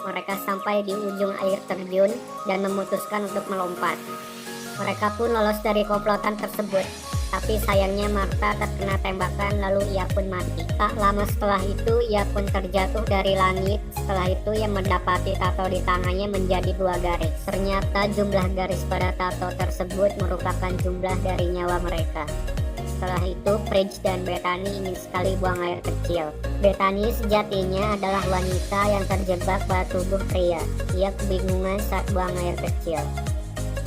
mereka sampai di ujung air terjun dan memutuskan untuk melompat. Mereka pun lolos dari komplotan tersebut. Tapi sayangnya Martha terkena tembakan lalu ia pun mati. Tak lama setelah itu ia pun terjatuh dari langit. Setelah itu ia mendapati tato di tangannya menjadi 2 garis. Ternyata jumlah garis pada tato tersebut merupakan jumlah dari nyawa mereka. Setelah itu Paige dan Bethany ingin sekali buang air kecil. Bethany sejatinya adalah wanita yang terjebak pada tubuh pria. Ia kebingungan saat buang air kecil.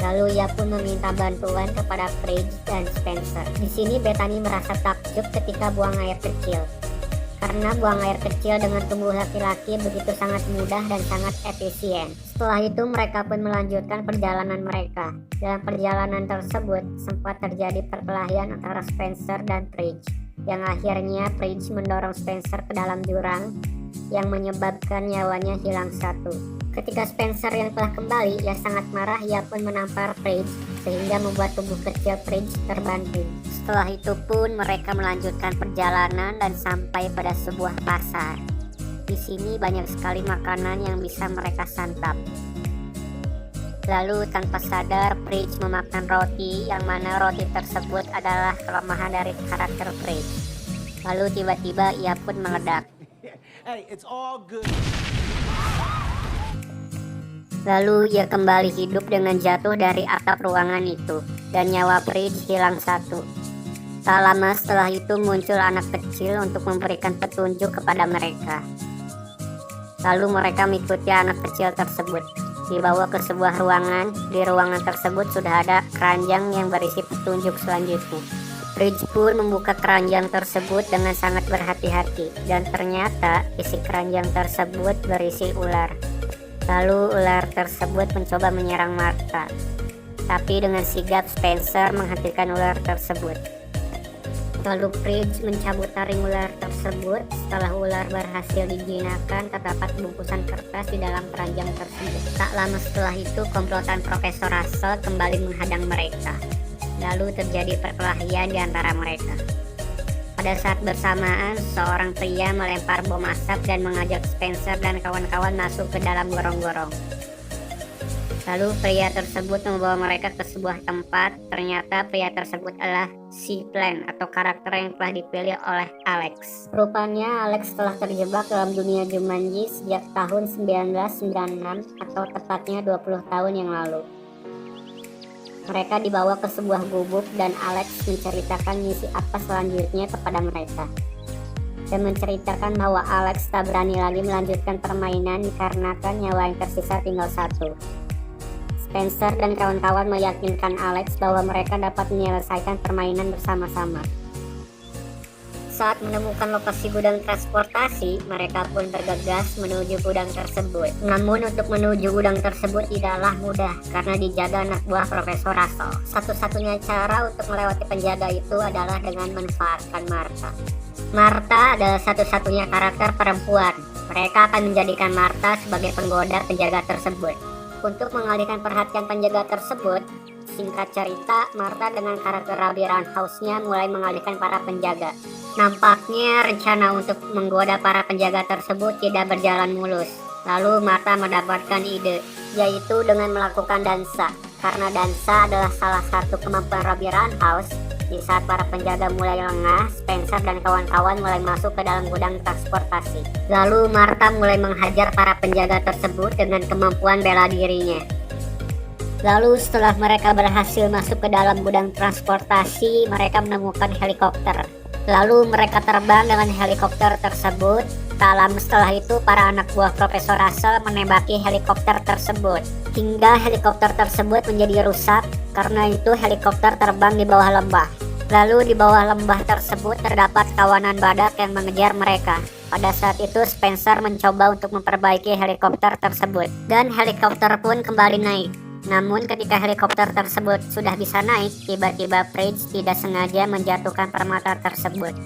Lalu ia pun meminta bantuan kepada Paige dan Spencer. Di sini Bethany merasa takjub ketika buang air kecil. Karena buang air kecil dengan tubuh laki-laki begitu sangat mudah dan sangat efisien. Setelah itu mereka pun melanjutkan perjalanan mereka. Dalam perjalanan tersebut sempat terjadi perkelahian antara Spencer dan Paige. Yang akhirnya Paige mendorong Spencer ke dalam jurang yang menyebabkan nyawanya hilang 1. Ketika Spencer yang telah kembali, ia sangat marah. Ia pun menampar Paige sehingga membuat tubuh kecil Paige terbanting. Setelah itu pun mereka melanjutkan perjalanan dan sampai pada sebuah pasar. Di sini banyak sekali makanan yang bisa mereka santap. Lalu tanpa sadar Paige memakan roti, yang mana roti tersebut adalah kelemahan dari karakter Paige. Lalu tiba-tiba ia pun meledak. Hey, it's all good. Lalu ia kembali hidup dengan jatuh dari atap ruangan itu, dan nyawa Paige hilang 1. Tak lama setelah itu muncul anak kecil untuk memberikan petunjuk kepada mereka. Lalu mereka mengikuti anak kecil tersebut. Dibawa ke sebuah ruangan. Di ruangan tersebut sudah ada keranjang yang berisi petunjuk selanjutnya. Paige pun membuka keranjang tersebut dengan sangat berhati-hati, dan ternyata isi keranjang tersebut berisi ular. Lalu ular tersebut mencoba menyerang Martha. Tapi dengan sigap Spencer menghentikan ular tersebut. Lalu Paige mencabut taring ular tersebut. Setelah ular berhasil dijinakkan, terdapat bungkusan kertas di dalam keranjang tersebut. Tak lama setelah itu komplotan Profesor Russell kembali menghadang mereka. Lalu terjadi perkelahian di antara mereka. Pada saat bersamaan, seorang pria melempar bom asap dan mengajak Spencer dan kawan-kawan masuk ke dalam gorong-gorong. Lalu pria tersebut membawa mereka ke sebuah tempat. Ternyata pria tersebut adalah si Plan atau karakter yang telah dipilih oleh Alex. Rupanya Alex telah terjebak dalam dunia Jumanji sejak tahun 1996 atau tepatnya 20 tahun yang lalu. Mereka dibawa ke sebuah gubuk dan Alex menceritakan misi apa selanjutnya kepada mereka. Dan menceritakan bahwa Alex tak berani lagi melanjutkan permainan dikarenakan nyawa yang tersisa tinggal 1. Spencer dan kawan-kawan meyakinkan Alex bahwa mereka dapat menyelesaikan permainan bersama-sama. Saat menemukan lokasi gudang transportasi, mereka pun bergegas menuju gudang tersebut. Namun untuk menuju gudang tersebut tidaklah mudah karena dijaga anak buah Profesor Russell. Satu-satunya cara untuk melewati penjaga itu adalah dengan memanfaatkan Martha. Martha adalah satu-satunya karakter perempuan. Mereka akan menjadikan Martha sebagai penggoda penjaga tersebut. Untuk mengalihkan perhatian penjaga tersebut, singkat cerita, Martha dengan karakter Ruby Roundhouse-nya mulai mengalihkan para penjaga. Nampaknya rencana untuk menggoda para penjaga tersebut tidak berjalan mulus. Lalu Martha mendapatkan ide, yaitu dengan melakukan dansa. Karena dansa adalah salah satu kemampuan Ruby Roundhouse. Di saat para penjaga mulai lengah, Spencer dan kawan-kawan mulai masuk ke dalam gudang transportasi. Lalu Martha mulai menghajar para penjaga tersebut dengan kemampuan bela dirinya. Lalu setelah mereka berhasil masuk ke dalam gudang transportasi, mereka menemukan helikopter. Lalu mereka terbang dengan helikopter tersebut. Tak lama setelah itu para anak buah Profesor Russell menembaki helikopter tersebut. Hingga helikopter tersebut menjadi rusak. Karena itu helikopter terbang di bawah lembah. Lalu di bawah lembah tersebut terdapat kawanan badak yang mengejar mereka. Pada saat itu Spencer mencoba untuk memperbaiki helikopter tersebut. Dan helikopter pun kembali naik. Namun ketika helikopter tersebut sudah bisa naik, tiba-tiba Paige tidak sengaja menjatuhkan permata tersebut.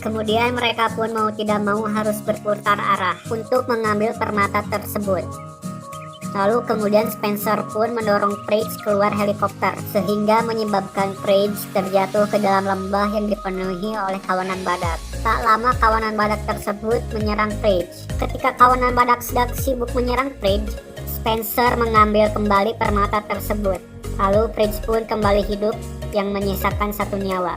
Kemudian mereka pun mau tidak mau harus berputar arah untuk mengambil permata tersebut. Lalu kemudian Spencer pun mendorong Page keluar helikopter sehingga menyebabkan Page terjatuh ke dalam lembah yang dipenuhi oleh kawanan badak. Tak lama kawanan badak tersebut menyerang Page. Ketika kawanan badak sedang sibuk menyerang Page, Spencer mengambil kembali permata tersebut. Lalu Page pun kembali hidup yang menyisakan satu nyawa.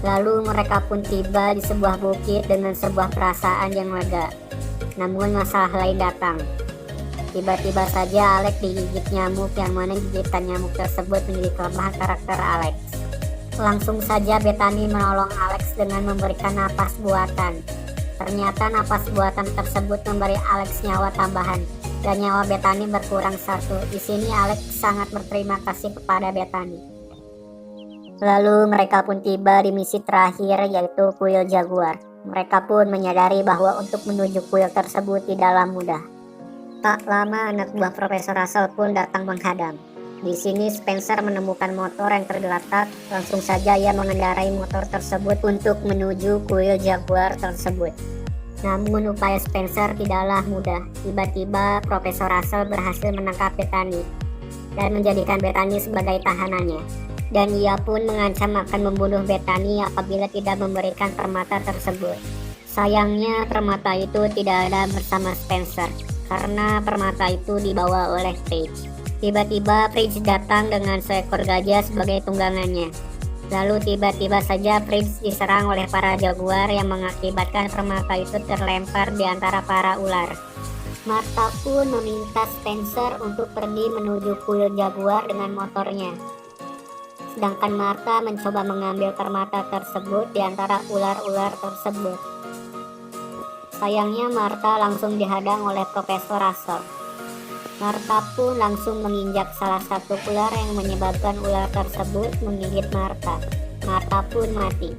Lalu mereka pun tiba di sebuah bukit dengan sebuah perasaan yang lega. Namun masalah lain datang. Tiba-tiba saja Alex digigit nyamuk, yang mana gigitan nyamuk tersebut menjadi kelemahan karakter Alex. Langsung saja Bethany menolong Alex dengan memberikan napas buatan. Ternyata napas buatan tersebut memberi Alex nyawa tambahan dan nyawa Bethany berkurang satu. Di sini Alex sangat berterima kasih kepada Bethany. Lalu mereka pun tiba di misi terakhir, yaitu kuil Jaguar. Mereka pun menyadari bahwa untuk menuju kuil tersebut tidaklah mudah. Tak lama anak buah Profesor Russell pun datang menghadang. Di sini Spencer menemukan motor yang tergeletak. Langsung saja ia mengendarai motor tersebut untuk menuju kuil Jaguar tersebut. Namun upaya Spencer tidaklah mudah. Tiba-tiba Profesor Russell berhasil menangkap Bethany dan menjadikan Bethany sebagai tahanannya. Dan ia pun mengancam akan membunuh Bethany apabila tidak memberikan permata tersebut. Sayangnya permata itu tidak ada bersama Spencer, karena permata itu dibawa oleh Page. Tiba-tiba Page datang dengan seekor gajah sebagai tunggangannya. Lalu tiba-tiba saja Page diserang oleh para jaguar yang mengakibatkan permata itu terlempar di antara para ular. Martha pun meminta Spencer untuk pergi menuju kuil jaguar dengan motornya. Sedangkan Martha mencoba mengambil permata tersebut di antara ular-ular tersebut. Sayangnya Martha langsung dihadang oleh Profesor Russell. Martha pun langsung menginjak salah satu ular yang menyebabkan ular tersebut menggigit Martha. Martha pun mati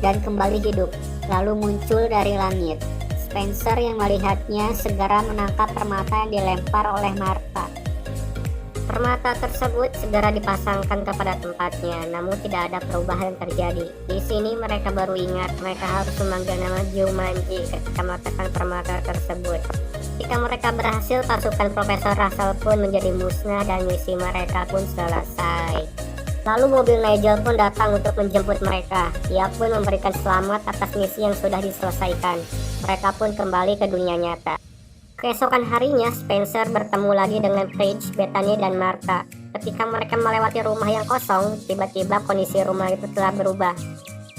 dan kembali hidup. Lalu muncul dari langit Spencer yang melihatnya segera menangkap permata yang dilempar oleh Martha. Permata tersebut segera dipasangkan kepada tempatnya, namun tidak ada perubahan yang terjadi. Di sini mereka baru ingat mereka harus memanggil nama Jumanji ketika meletakkan permata tersebut. Ketika mereka berhasil, pasukan Profesor Russell pun menjadi musnah dan misi mereka pun selesai. Lalu mobil Nigel pun datang untuk menjemput mereka. Ia pun memberikan selamat atas misi yang sudah diselesaikan. Mereka pun kembali ke dunia nyata. Keesokan harinya, Spencer bertemu lagi dengan Page, Bethany, dan Martha. Ketika mereka melewati rumah yang kosong, tiba-tiba kondisi rumah itu telah berubah.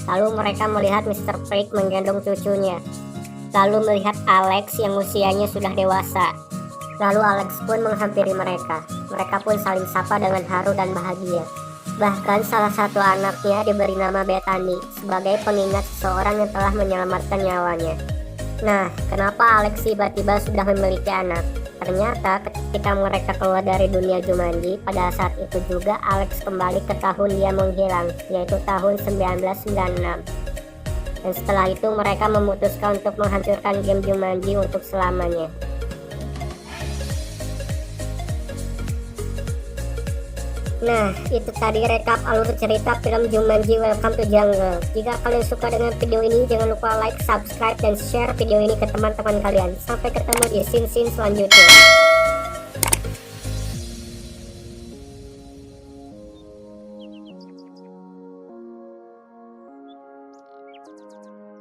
Lalu mereka melihat Mr. Page menggendong cucunya. Lalu melihat Alex yang usianya sudah dewasa. Lalu Alex pun menghampiri mereka. Mereka pun saling sapa dengan haru dan bahagia. Bahkan salah satu anaknya diberi nama Bethany sebagai pengingat seseorang yang telah menyelamatkan nyawanya. Nah, kenapa Alex tiba-tiba sudah memiliki anak? Ternyata ketika mereka keluar dari dunia Jumanji, pada saat itu juga Alex kembali ke tahun dia menghilang, yaitu tahun 1996. Dan setelah itu mereka memutuskan untuk menghancurkan game Jumanji untuk selamanya. Nah, itu tadi rekap alur cerita film Jumanji Welcome to Jungle. Jika kalian suka dengan video ini, jangan lupa like, subscribe, dan share video ini ke teman-teman kalian. Sampai ketemu di scene-scene selanjutnya.